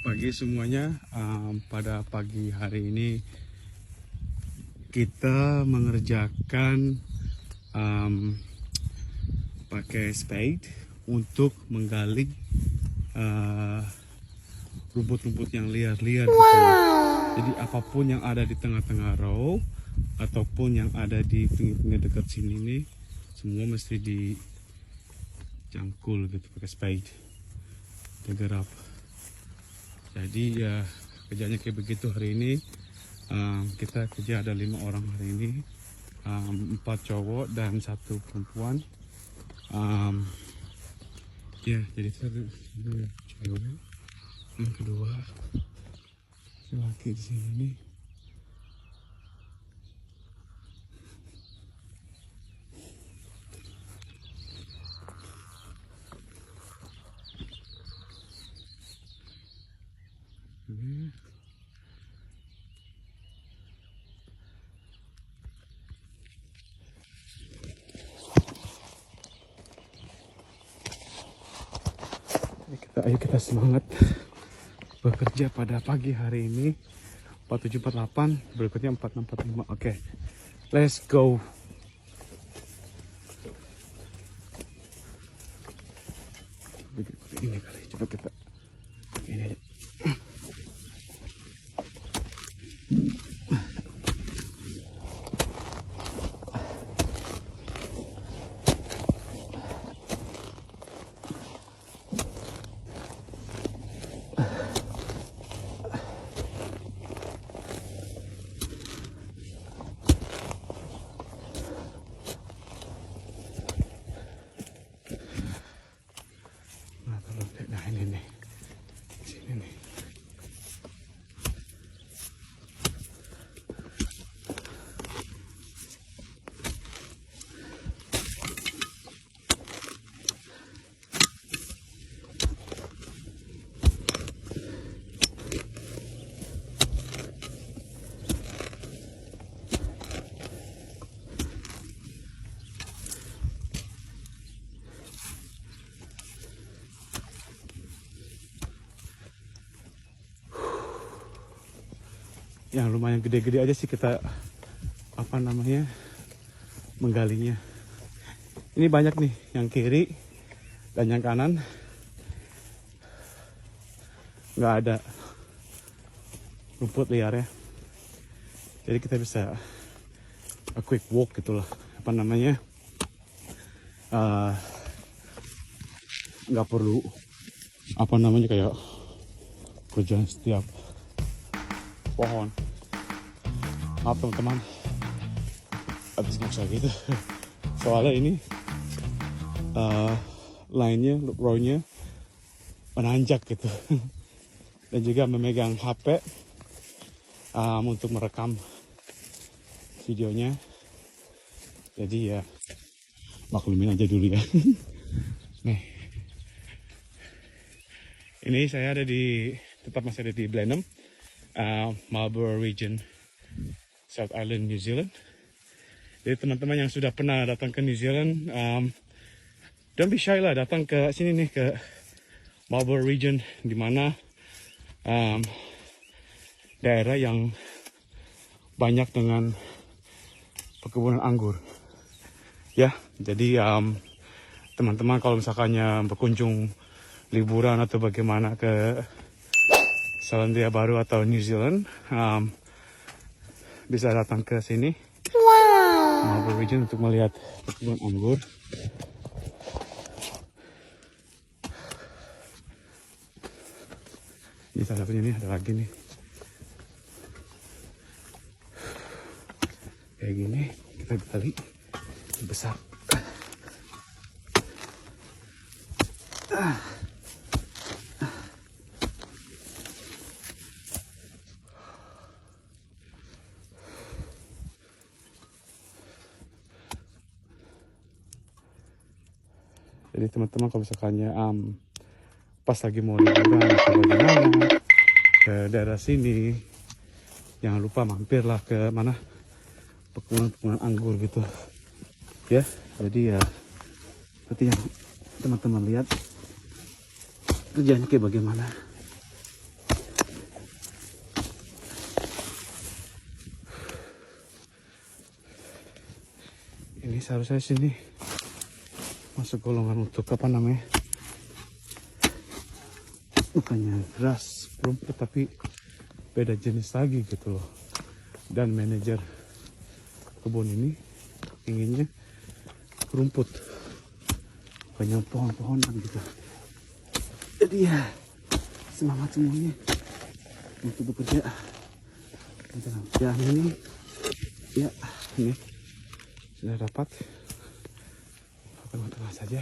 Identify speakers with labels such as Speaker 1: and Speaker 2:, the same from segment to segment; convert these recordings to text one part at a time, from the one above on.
Speaker 1: pagi semuanya. Pada pagi hari ini kita mengerjakan pakai spade untuk menggali rumput-rumput yang liar-liar gitu. Jadi apapun yang ada di tengah-tengah row ataupun yang ada di pinggir-pinggir dekat sini nih, semua mesti dicangkul gitu pakai spade, digarap. Jadi ya kerjanya kayak begitu hari ini. Kita kerja ada 5 orang hari ini, 4 cowok dan 1 perempuan. Ya jadi satu cewek, yang kedua laki di sini nih. Ayo kita semangat bekerja pada pagi hari ini. 4748, berikutnya 4645. Oke, let's go. Ini kali, coba kita ini aja. Nah ini nih, sini nih. Yang lumayan gede-gede aja sih kita menggalinya. Ini banyak nih yang kiri dan yang kanan nggak ada rumput liar ya. Jadi kita bisa a quick walk gitulah, nggak perlu kayak kerjaan setiap pohon. Maaf teman-teman, habis maksa gitu. Soalnya ini line-nya, row-nya menanjak gitu. Dan juga memegang HP untuk merekam videonya. Jadi ya maklumin aja dulu ya. Nih, ini saya tetap masih ada di Blenheim, Marlborough Region, South Island, New Zealand. Jadi teman-teman yang sudah pernah datang ke New Zealand, don't be shy lah, datang ke sini nih, ke Marlborough Region, di mana daerah yang banyak dengan perkebunan anggur. Ya, jadi teman-teman kalau misalkannya berkunjung liburan atau bagaimana ke Selandia Baru atau New Zealand, bisa datang ke sini, Marlborough Region, untuk melihat perkebunan anggur. Ini salah satunya nih, ada lagi nih. Kayak gini, kita gali besar. Jadi teman-teman kalau misalkannya pas lagi mau liburan atau bagaimana ke daerah sini, jangan lupa mampirlah ke mana perkebunan anggur gitu ya. Jadi ya seperti yang teman-teman lihat kerjanya kayak bagaimana. seharusnya sini masuk golongan untuk apa namanya, bukannya grass rumput tapi beda jenis lagi gitu loh. Dan manajer kebun ini inginnya rumput, banyak pohon-pohonan gitu. Jadi ya semangat semuanya untuk bekerja dalam pekerjaan ini. Ya ini sudah dapat tengah-tengah saja.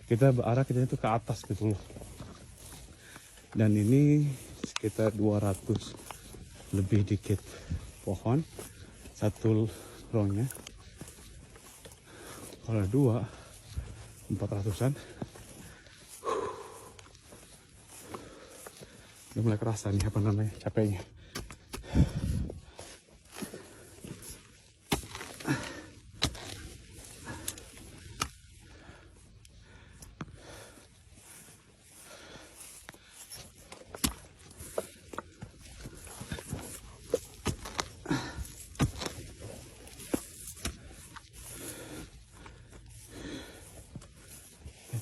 Speaker 1: Kita berarah kita itu ke atas gitu loh. Dan ini sekitar 200 lebih dikit pohon satu rownya. Kalau dua 400-an. Udah mulai kerasa nih apa namanya capeknya.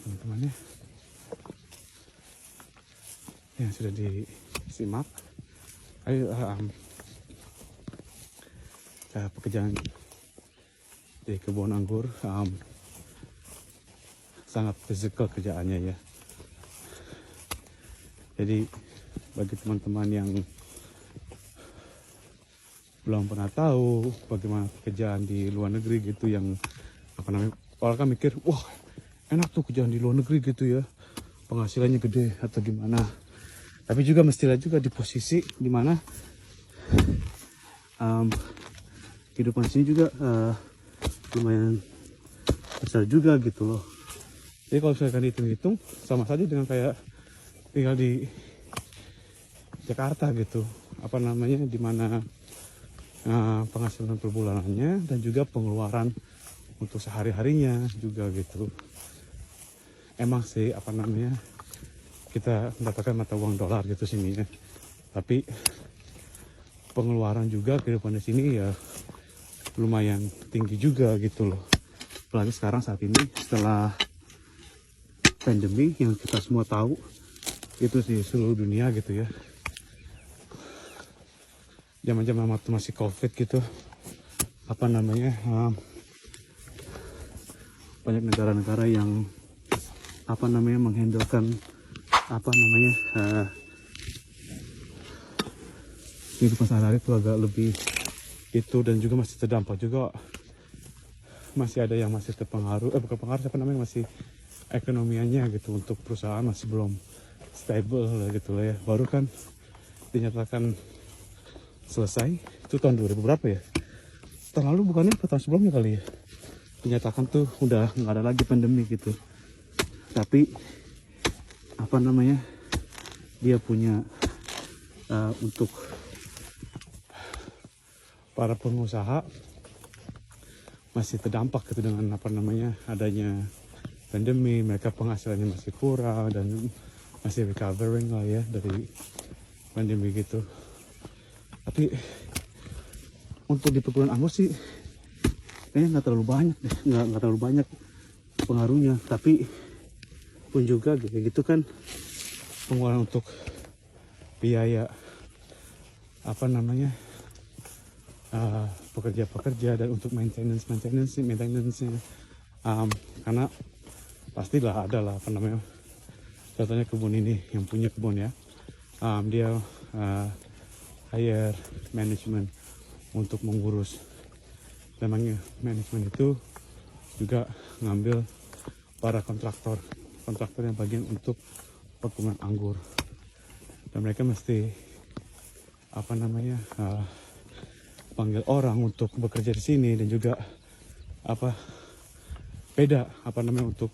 Speaker 1: Teman-temannya yang sudah disimak, ayo pekerjaan di kebun anggur sangat fisikal kerjaannya ya. Jadi bagi teman-teman yang belum pernah tahu bagaimana pekerjaan di luar negeri gitu, yang apa namanya, orang kan mikir wah enak tuh kerjaan di luar negeri gitu ya, penghasilannya gede atau gimana. Tapi juga mestilah juga di posisi dimana kehidupan sini juga lumayan besar juga gitu loh. Jadi kalau misalkan hitung-hitung sama saja dengan kayak tinggal di Jakarta gitu, apa namanya, dimana penghasilan per bulanannya dan juga pengeluaran untuk sehari-harinya juga gitu. Emang sih apa namanya, kita mendapatkan mata uang dolar gitu sini ya, tapi pengeluaran juga kehidupan di sini ya lumayan tinggi juga gitu loh. Apalagi sekarang saat ini setelah pandemi yang kita semua tahu itu di seluruh dunia gitu ya. Zaman-zaman waktu masih COVID gitu, apa namanya, banyak negara-negara yang apa namanya menghandlekan apa namanya kehidupan sehari-hari itu agak lebih itu, dan juga masih terdampak juga, masih ada yang masih terpengaruh bukan pengaruh, apa namanya, masih ekonomianya gitu untuk perusahaan masih belum stable gitu lah ya. Baru kan dinyatakan selesai itu tahun 2000 berapa ya, tahun lalu bukannya, tahun sebelumnya kali ya, dinyatakan tuh udah nggak ada lagi pandemi gitu. Tapi apa namanya, dia punya untuk para pengusaha masih terdampak gitu dengan apa namanya adanya pandemi. Mereka penghasilannya masih kurang dan masih recovering lah ya dari pandemi gitu. Tapi untuk di perkebunan anggur sih kayaknya nggak terlalu banyak deh, nggak terlalu banyak pengaruhnya. Tapi pun juga kayak gitu kan, pengeluaran untuk biaya apa namanya pekerja-pekerja dan untuk maintenance karena pastilah ada lah apa namanya, contohnya kebun ini yang punya kebun ya, dia hire manajemen untuk mengurus, dan manajemen itu juga ngambil para kontraktor yang bagian untuk perkebunan anggur, dan mereka mesti apa namanya panggil orang untuk bekerja di sini, dan juga apa beda apa namanya untuk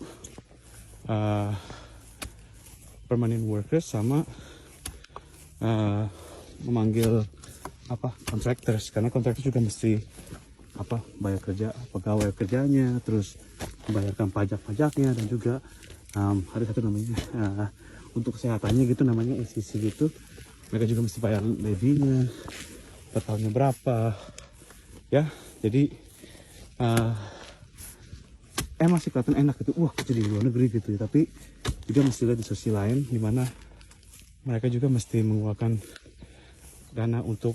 Speaker 1: permanent workers sama memanggil apa contractors, karena contractors juga mesti apa bayar kerja pegawai kerjanya, terus membayarkan pajak-pajaknya, dan juga ada satu namanya untuk kesehatannya gitu, namanya SCC gitu, mereka juga mesti bayar levinya, totalnya berapa, ya. Jadi masih kelihatan enak gitu, wah kerja di luar negeri gitu ya. Tapi juga mesti lihat di sisi lain, dimana mereka juga mesti mengeluarkan dana untuk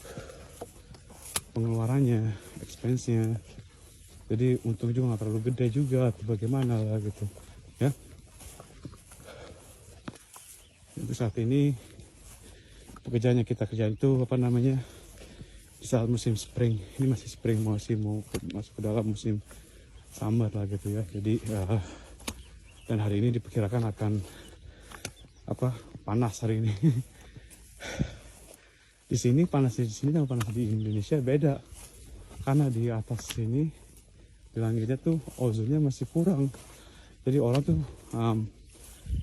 Speaker 1: pengeluarannya, expense-nya. Jadi untung juga nggak terlalu gede juga, atau bagaimana lah gitu, ya. Untuk saat ini pekerjaan yang kita kerjain itu apa namanya, di saat musim spring. Ini masih spring, masih mau masuk ke dalam musim summer lah gitu ya. Jadi dan hari ini diperkirakan akan panas hari ini. Di sini panas di sini sama panas di Indonesia beda, karena di atas sini di langitnya tuh ozonnya masih kurang. Jadi orang tuh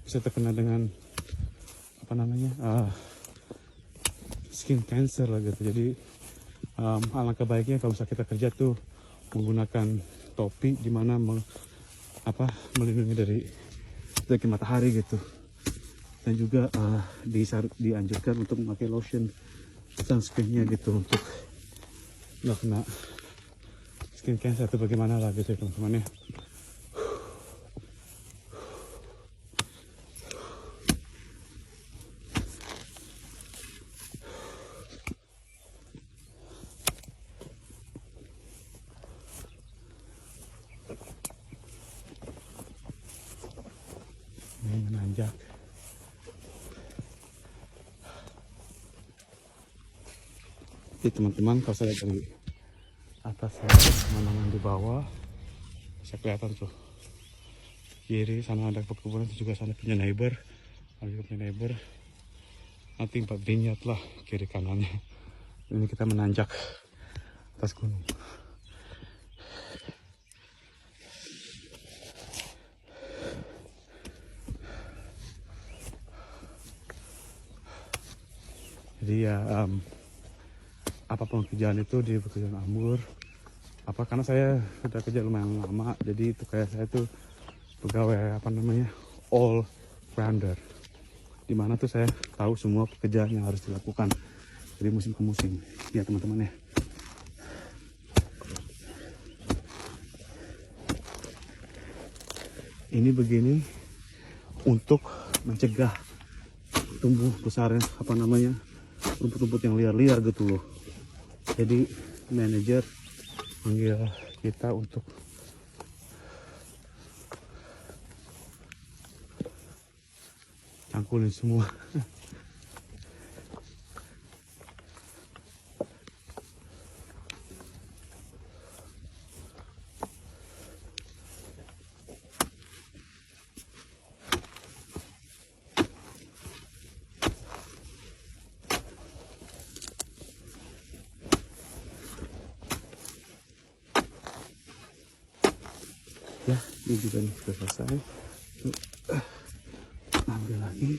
Speaker 1: bisa terkena dengan skin cancer lah gitu. Jadi alangkah baiknya kalau misalnya kita kerja tuh menggunakan topi, dimana melindungi dari matahari gitu. Dan juga dianjurkan untuk memakai lotion sunscreennya gitu, untuk nggak kena skin cancer atau bagaimana lah gitu ya teman-teman ya. Ini menanjak. Jadi teman-teman, kalau saya lihat dari atas pemandangan di bawah bisa kelihatan tuh kiri sana ada perkebunan, itu juga sana punya neighbor, nanti 4 vineyard lah kiri kanannya. Ini kita menanjak atas gunung. Jadi ya apapun kerjaan itu di pekerjaan anggur, karena saya sudah kerja lumayan lama, jadi itu kayak saya tuh pegawai all rounder, dimana tuh saya tahu semua pekerjaan yang harus dilakukan dari musim ke musim ya teman-teman ya. Ini begini untuk mencegah tumbuh besarnya rumput-rumput yang liar-liar gitu loh. Jadi manajer manggil kita untuk cangkulin semua. Ya, ini juga nih sudah selesai. Ambil lagi.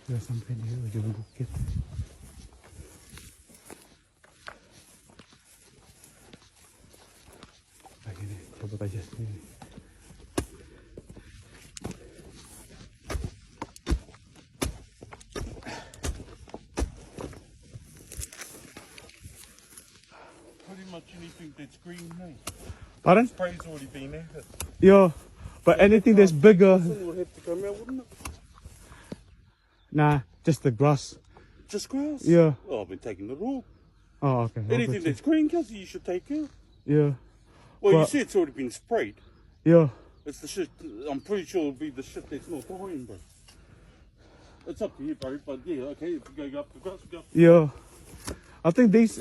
Speaker 1: Sudah sampai di ujung bukit. Coba aja sini.
Speaker 2: Pretty much anything that's green, no.
Speaker 1: Pardon?
Speaker 2: Spray's already been there.
Speaker 1: Yeah, but anything that's bigger.
Speaker 2: This thing will have to come out, wouldn't it?
Speaker 1: Nah, just the grass.
Speaker 2: Just grass?
Speaker 1: Yeah.
Speaker 2: Oh, I've been taking it all.
Speaker 1: Oh, okay.
Speaker 2: Anything that's green, Kelsey, you should take out.
Speaker 1: Yeah.
Speaker 2: Well, you
Speaker 1: But-
Speaker 2: said it's already been sprayed.
Speaker 1: Yeah.
Speaker 2: It's the shit. I'm pretty sure it'll be the shit that's not dying, bro. It's up to you, bro. But yeah, okay, if you go up the grass, go.
Speaker 1: Yeah. I think these,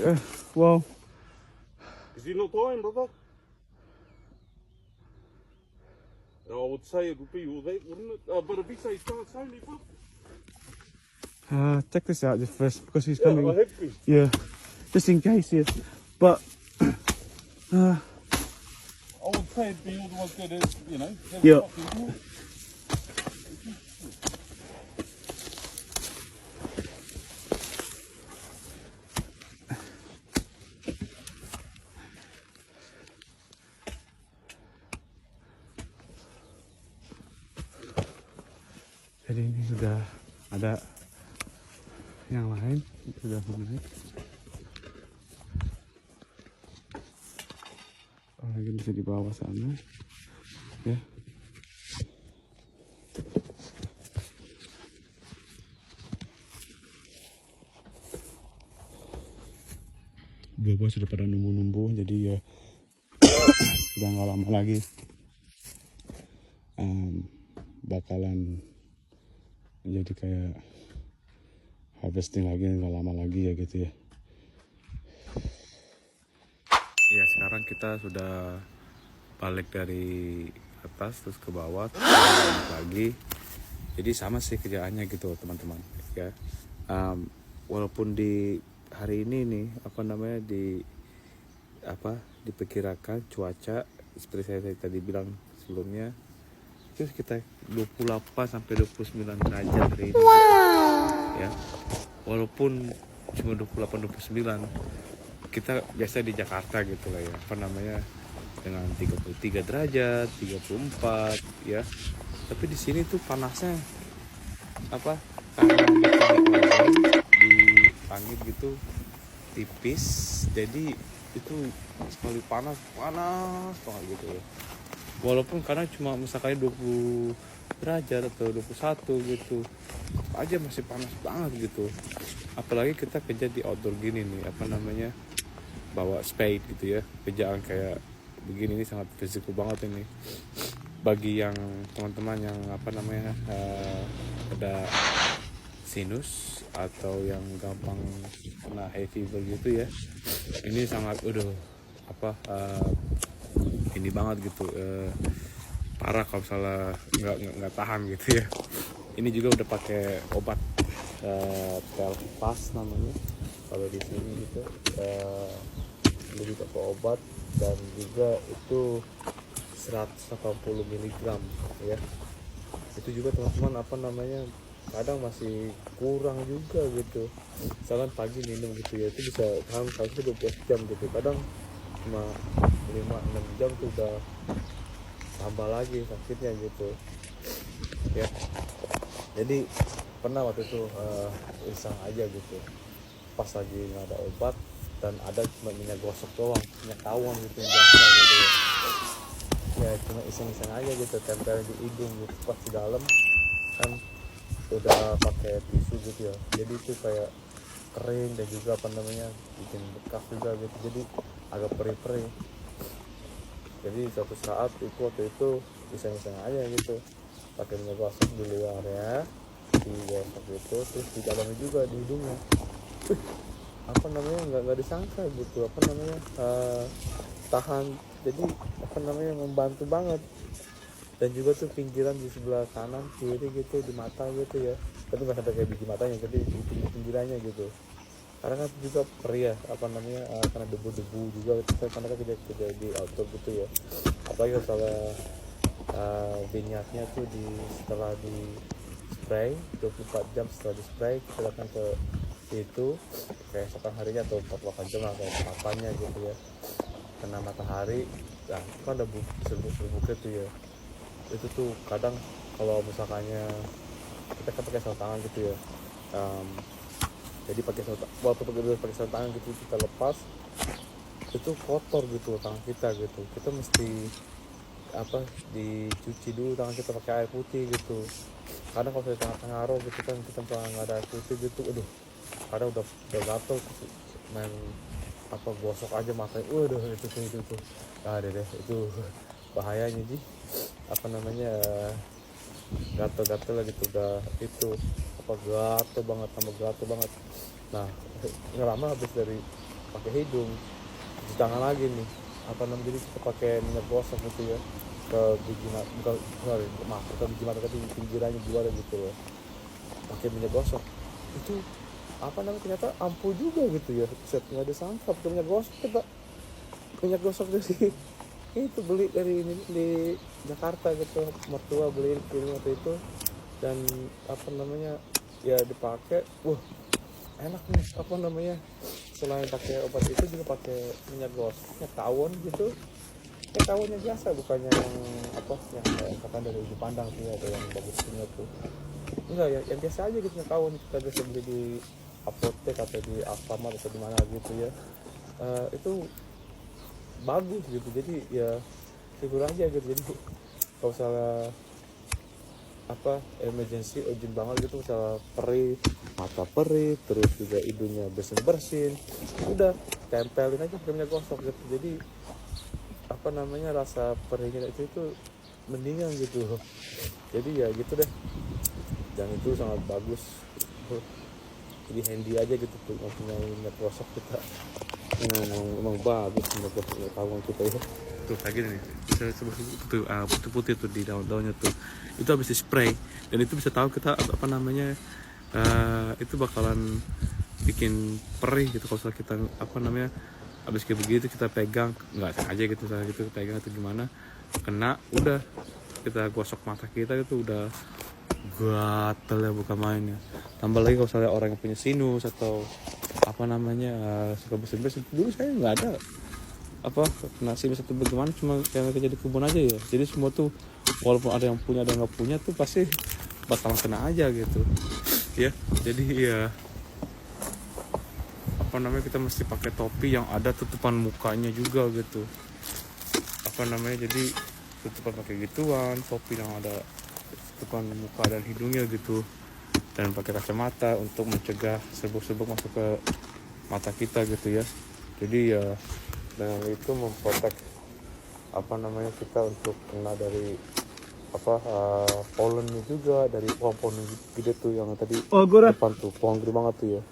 Speaker 1: well,
Speaker 2: Is he not dying, brother? I would say it would be all that, wouldn't it? But if he says starts only, bro.
Speaker 1: check this out just first, because he's
Speaker 2: Yeah,
Speaker 1: coming.
Speaker 2: I have been.
Speaker 1: Yeah. Just in case, yeah. But,
Speaker 2: I would say it'd be all the ones that is, you know. Have
Speaker 1: Yeah.
Speaker 2: a fucking go.
Speaker 1: Jadi ini sudah ada yang lain sudah naik. Oh, lagi bisa di bawah sana ya. Buah-buah sudah pada numbuh-numbuh, jadi ya sudah nggak lama lagi bakalan jadi kayak harvesting lagi, nggak lama lagi ya gitu ya. Ya sekarang kita sudah balik dari atas terus ke bawah terus balik lagi. Jadi sama sih kerjaannya gitu teman-teman ya. Walaupun di hari ini nih diperkirakan cuaca seperti saya tadi bilang sebelumnya itu sekitar 28 sampai 29 derajat hari ini. Ya. Walaupun cuma 28-29 kita biasa di Jakarta gitu lah ya, dengan 33 derajat, 34 ya. Tapi di sini tuh panasnya karena di langit gitu tipis, jadi itu sekali panas banget gitu ya. Walaupun karena cuma misalkan 20 derajat atau 21 gitu aja masih panas banget gitu. Apalagi kita kerja di outdoor gini nih, bawa spade gitu ya. Kerjaan kayak begini ini sangat fisikal banget ini. Bagi yang teman-teman yang ada sinus atau yang gampang kena hay fever gitu ya, ini sangat ini banget gitu, parah kalau misalnya nggak tahan gitu ya. Ini juga udah pakai obat Telpas namanya kalau di sini gitu, lebih pakai obat dan juga itu 180 mg ya. Itu juga teman-teman kadang masih kurang juga gitu. Misalkan pagi minum gitu ya, itu bisa tahan sampai 12 jam gitu. Kadang cuma 5-6 jam tuh udah tambah lagi sakitnya gitu ya. Jadi pernah waktu itu iseng aja gitu, pas lagi nggak ada obat dan ada cuma minyak gosok doang, minyak tawon gitu yang biasa gitu ya, cuma iseng-iseng aja gitu, tempel di hidung gitu. Pas di dalam kan udah pakai tisu gitu ya, jadi itu kayak kering dan juga bikin bekas juga gitu, jadi agak perih-perih. Jadi suatu saat waktu itu iseng-iseng aja gitu, pakai minyak gosok di luarnya, di gosok gitu, terus di dalamnya juga di hidungnya. Nggak disangka gitu, tahan, jadi membantu banget. Dan juga tuh pinggiran di sebelah kanan kiri gitu, di mata gitu ya, tapi nggak sampai kayak biji matanya, jadi di pinggirannya gitu. Karena kan juga perih ya, karena debu-debu juga, karena kan kerja di outdoor gitu ya. Apalagi kalau vinyardnya tuh setelah di spray 24 jam setelah di spray, kita datang ke itu kayak sekarang harinya atau 48 jam lah kayak kapannya gitu ya, kena matahari. Nah itu kan ada serbuk tuh ya. Itu tuh kadang kalau misalkannya kita kan pakai sarung tangan gitu ya, jadi walaupun pakai sarung tangan gitu, kita lepas itu kotor gitu tangan kita gitu. Kita mesti dicuci dulu tangan kita pakai air putih gitu. Karena kalau di tengah-tengah ngaruh gitu kan, kita nggak ada air putih gitu, kadang udah gatel, main gosok aja matanya, itu deh itu bahayanya sih, gatel-gatel lah gitu, udah itu gatel banget. Nah nggak lama habis dari pakai hidung, di tangan lagi nih jadi kita pakai minyak gosok gitu ya, ke biji mata, ke biji mata, tapi pinggirannya di luar gitu ya, pakai minyak gosok itu ternyata ampuh juga gitu ya. Set, nggak disangka pakai minyak gosok dari itu beli dari ini di Jakarta gitu, mertua beliin kirim waktu itu, dan ya dipakai, enak nih. Selain pakai obat itu juga pakai minyak gosok, tawon gitu, tawonnya biasa, bukannya yang yang kayak kata dari uji pandang sih, ada yang bagus punya tuh.
Speaker 3: enggak ya, yang biasa aja gitu yang kawan kita biasa beli di apotek atau di Alfamart atau di mana gitu ya. Itu bagus gitu, jadi ya syukur aja gitu. Jadi kalau misalnya apa emergency urgent banget gitu, misalnya perih, mata perih, terus juga hidungnya bersin udah tempelin aja krimnya gosok gitu. Jadi apa namanya, rasa perihnya itu mendingan gitu. Jadi ya gitu deh, dan itu sangat bagus. Jadi handy aja gitu tuh, nggak punya minyak gosok kita. Emang bagus minyak gosok kawan kita ya.
Speaker 1: Tuh kayak gini nih, bisa sebuah tuh putih-putih tuh di daun-daunnya tuh, itu habis di spray, dan itu bisa tahu kita apa namanya, itu bakalan bikin perih gitu kalau kita apa namanya habis kayak begitu kita pegang, nggak sengaja gitu misalnya gitu pegang atau gimana, kena udah kita gosok mata kita itu udah gatel ya, bukan main ya. Tambah lagi kalau misalnya orang yang punya sinus atau apa namanya suka bersin-bersin, dulu saya nggak ada apa kena sinus atau bagaimana, cuma yang kerja di kebun aja ya. Jadi semua tuh walaupun ada yang punya ada yang nggak punya tuh pasti bakalan kena aja gitu ya. Jadi ya apa namanya, kita mesti pakai topi yang ada tutupan mukanya juga gitu, apa namanya, jadi tutupan pakai gituan, topi yang ada tutupan muka dan hidungnya gitu, dan pakai kacamata untuk mencegah serbuk-serbuk masuk ke mata kita gitu ya. Jadi ya dengan itu memprotek apa namanya kita untuk kena dari apa pollennya juga, dari pohon-pohon gede tuh yang tadi depan tuh, pohon gede banget tuh ya.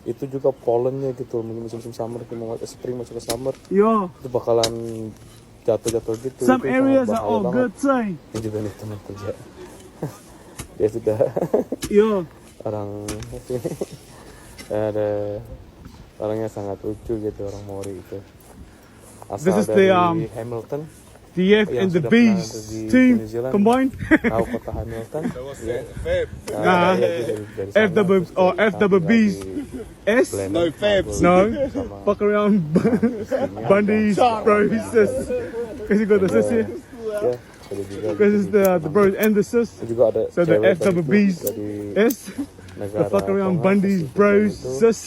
Speaker 1: Itu juga pollennya gitu, musim-musim summer, mau spring masuk ke summer, itu bakalan jatuh-jatuh gitu.
Speaker 4: Some
Speaker 3: itu
Speaker 4: areas
Speaker 3: sangat
Speaker 4: are all
Speaker 3: bahaya
Speaker 4: good, say.
Speaker 3: banget. Ini juga nih teman kerja dia sudah
Speaker 4: Yo,
Speaker 3: orang sini ada orangnya sangat lucu gitu, orang Maori itu, asal
Speaker 4: This is
Speaker 3: dari
Speaker 4: the,
Speaker 3: Hamilton.
Speaker 4: the F
Speaker 3: Yang
Speaker 4: and the
Speaker 3: sudah
Speaker 4: B's
Speaker 3: pernah di
Speaker 4: team
Speaker 3: New Zealand.
Speaker 4: combined.
Speaker 3: Tahu kota Hamilton ya.
Speaker 4: Nah,
Speaker 3: Iya, dari
Speaker 4: F
Speaker 3: sana,
Speaker 4: double
Speaker 3: terus
Speaker 4: or
Speaker 3: dia
Speaker 4: F double
Speaker 3: tinggal
Speaker 4: B's
Speaker 3: di
Speaker 4: S.
Speaker 3: Glenelg,
Speaker 2: No fabs.
Speaker 4: No,
Speaker 3: sama
Speaker 4: fuck around
Speaker 3: istrinya,
Speaker 4: Bundy's
Speaker 3: dan-
Speaker 4: bros, sis. Cause you got the sis here.
Speaker 3: ya ada juga
Speaker 4: Cause it's the bros and the sis.
Speaker 3: Ada juga ada
Speaker 4: So the
Speaker 3: cewek
Speaker 4: F double
Speaker 3: dari
Speaker 4: B's
Speaker 3: dari
Speaker 4: S.
Speaker 3: negara
Speaker 4: The fuck around
Speaker 3: Tonga,
Speaker 4: Bundy's
Speaker 3: Pasifik
Speaker 4: bros,
Speaker 3: itu.
Speaker 4: sis.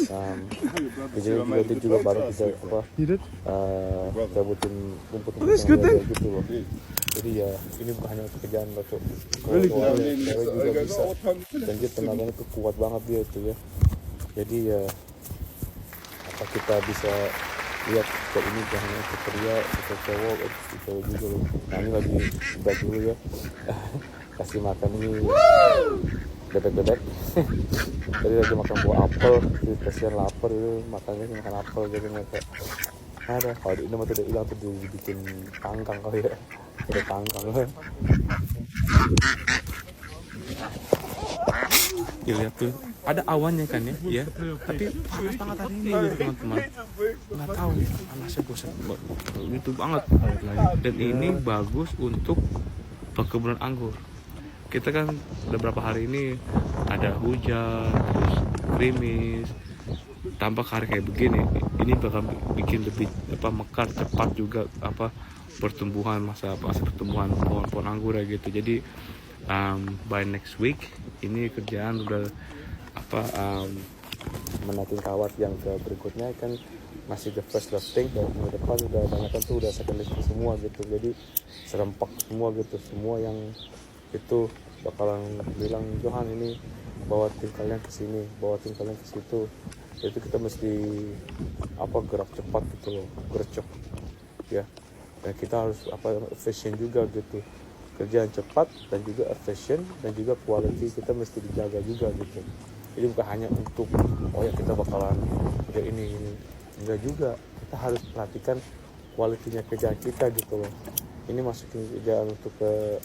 Speaker 3: Dia juga baru kita apa
Speaker 4: You did?
Speaker 3: cabutin rumput
Speaker 4: Oh, that's good then.
Speaker 3: gitu loh. Jadi ya ini bukan hanya pekerjaan lo tuh.
Speaker 4: Really
Speaker 3: Kalau cewek juga bisa, dan dia tenaganya tuh kuat banget dia itu ya. Jadi ya apa kita bisa lihat kayak ini bukan hanya untuk pria, untuk cowok, untuk cewek juga loh. Nah ini lagi buat dulu ya. Kasih makan ini bebek-bebek. Tadi lagi makan buah apel, jadi kasihan lapar itu, makannya sih makan apel, jadi mereka ada kalau di Indonesia udah hilang tuh dibikin kangkang kali ya, ada kangkang kan.
Speaker 1: Dilihat tuh ada awannya kan ya, tapi panas banget hari ini gitu teman-teman, nggak tahu panasnya bosan gitu banget. Dan ini bagus untuk perkebunan anggur. Kita kan udah berapa hari ini ada hujan, terus gerimis, tampak hari kayak begini, ini bakal bikin lebih apa mekar cepat juga apa pertumbuhan masa pertumbuhan pohon-pohon anggur ya gitu. Jadi by next week ini kerjaan udah apa
Speaker 3: Menaking kawat yang ke berikutnya kan masih the first lifting, dan minggu depan udah banyak kan tuh udah second lifting semua gitu. Jadi serempak semua gitu, semua yang itu bakalan bilang Johan ini bawa tim kalian ke sini, bawa tim kalian ke situ. Itu kita mesti apa gerak cepat gitu loh, gercep ya. Dan kita harus apa efisien juga gitu, kerjaan cepat dan juga efisien, dan juga quality kita mesti dijaga juga gitu. Jadi bukan hanya untuk oh ya kita bakalan kerja ini enggak juga, kita harus perhatikan kualitinya kerjaan kita gitu loh. Ini masukin kerjaan untuk ke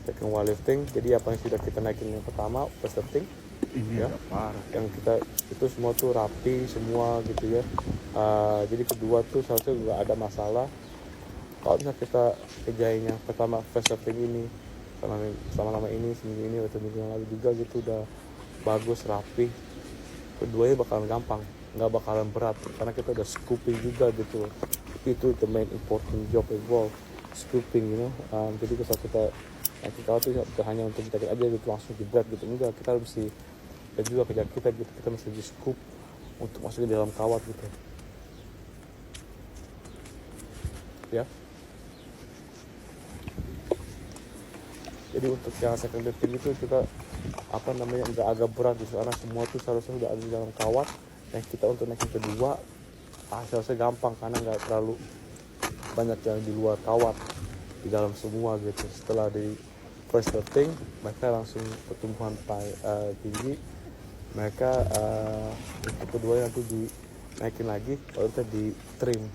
Speaker 3: second wall lifting. Jadi apa yang sudah kita naikin yang pertama first lifting ya, yang kita itu semua tuh rapi semua gitu ya. Jadi kedua tuh seharusnya nggak ada masalah. Kalau misalnya kita kerjain yang pertama first lifting ini selama ini seminggu ini atau minggu yang lalu juga gitu udah bagus rapi, keduanya bakalan gampang, nggak bakalan berat karena kita udah scooping juga gitu. Itu the main important job as well, scooping, you know. Jadi kalau kita naikin kawat itu bukan hanya untuk kita aja gitu langsung jebret gitu, enggak, kita mesti dan juga kerja kita gitu, kita mesti di scoop untuk masuk ke dalam kawat gitu ya. Jadi untuk yang second lifting itu kita apa namanya agak berat gitu, karena semua tuh seharusnya sudah ada di dalam kawat, dan kita untuk naikin kedua seharusnya gampang karena nggak terlalu banyak yang di luar kawat, di dalam semua gitu. Setelah di first lifting mereka langsung pertumbuhan tinggi, mereka untuk kedua nanti dinaikin lagi, kalau kita di trim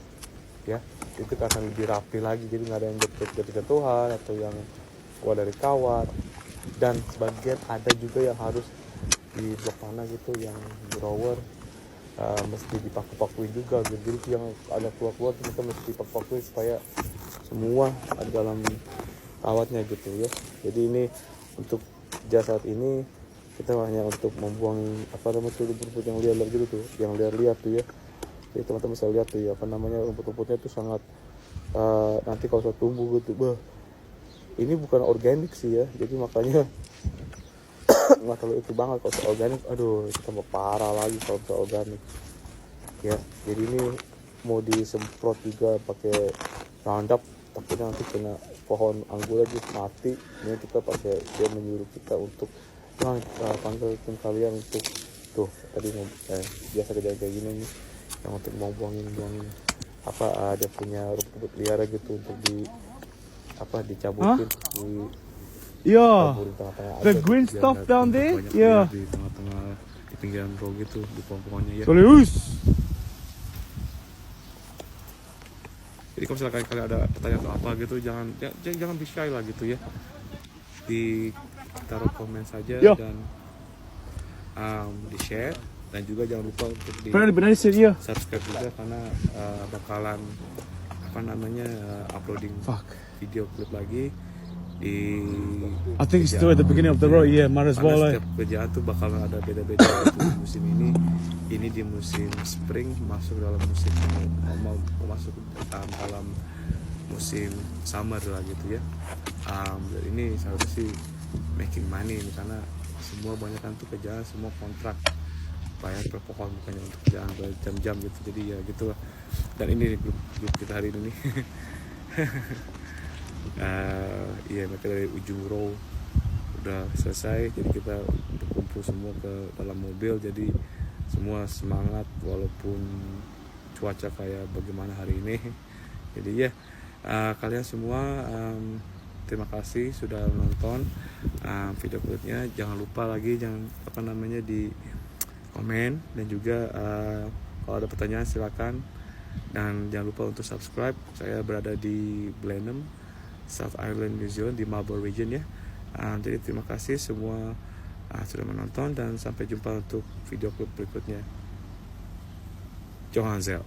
Speaker 3: ya, itu akan lebih rapi lagi, jadi nggak ada yang jatuh-jatuhan atau yang keluar dari kawat. Dan sebagian ada juga yang harus di blok mana gitu yang drawer mesti dipaku-pakuin juga gitu. Jadi yang ada keluar-keluar kita mesti dipaku-pakuin supaya semua ada dalam kawatnya gitu ya. Jadi ini untuk jasa saat ini kita hanya untuk membuang apa namanya tuh rumput yang liar gitu tuh, yang liar tuh ya. Jadi teman-teman bisa lihat tuh ya, apa namanya rumput-rumputnya itu sangat nanti kalau sudah tumbuh gitu, ini bukan organik sih ya, jadi makanya nggak terlalu itu banget. Kalau soal organik, aduh itu tambah parah lagi kalau soal organik ya. Jadi ini mau disemprot juga pakai Roundup, takutnya nanti kena pohon anggur aja mati. Ini kita pakai, dia menyuruh kita untuk jangan panggil tim kalian untuk tuh tadi biasa kejadian kayak gini nih, yang untuk mau buangin apa dia punya rumput liar gitu untuk dicabutin
Speaker 4: Yeah.
Speaker 3: taburin tengah-tengah
Speaker 4: The
Speaker 3: aja,
Speaker 4: green
Speaker 3: biar
Speaker 4: stuff
Speaker 3: nggak
Speaker 4: down there?
Speaker 3: banyak
Speaker 4: Yeah.
Speaker 3: liar di tengah-tengah di pinggiran row gitu, di pohon-pohonnya ya.
Speaker 4: Soleus.
Speaker 3: Jadi kalau misalkan kalian ada pertanyaan atau apa gitu, jangan be shy lah gitu ya, taruh komen saja
Speaker 4: Yo.
Speaker 3: dan di share, dan juga jangan lupa untuk di
Speaker 4: Benar sih ya.
Speaker 3: subscribe juga karena bakalan apa namanya uploading
Speaker 4: Fuck.
Speaker 3: video klip lagi di
Speaker 4: I think it's still at the beginning of the road. Yeah, might as well.
Speaker 3: karena setiap kerjaan tuh bakalan ada beda-beda gitu. Musim ini di musim spring, masuk dalam musim mau masuk dalam musim summer lah gitu ya. Dan ini seharusnya sih making money ini, karena semua banyak kan tuh kerjaan, semua kontrak bayar per pohon, bukannya untuk kerjaan berjam-jam gitu. Jadi ya gitulah. Dan ini nih grup kita hari ini nih. Iya, mereka dari ujung row udah selesai, jadi kita berkumpul semua ke dalam mobil, jadi semua semangat walaupun cuaca kayak bagaimana hari ini. Jadi ya kalian semua terima kasih sudah nonton video klipnya. Jangan lupa lagi, di komen, dan juga kalau ada pertanyaan silakan, dan jangan lupa untuk subscribe. Saya berada di Blenheim, South Island, New Zealand, di Marlborough region ya. Jadi terima kasih semua sudah menonton, dan sampai jumpa untuk video klip berikutnya. Johan Zel.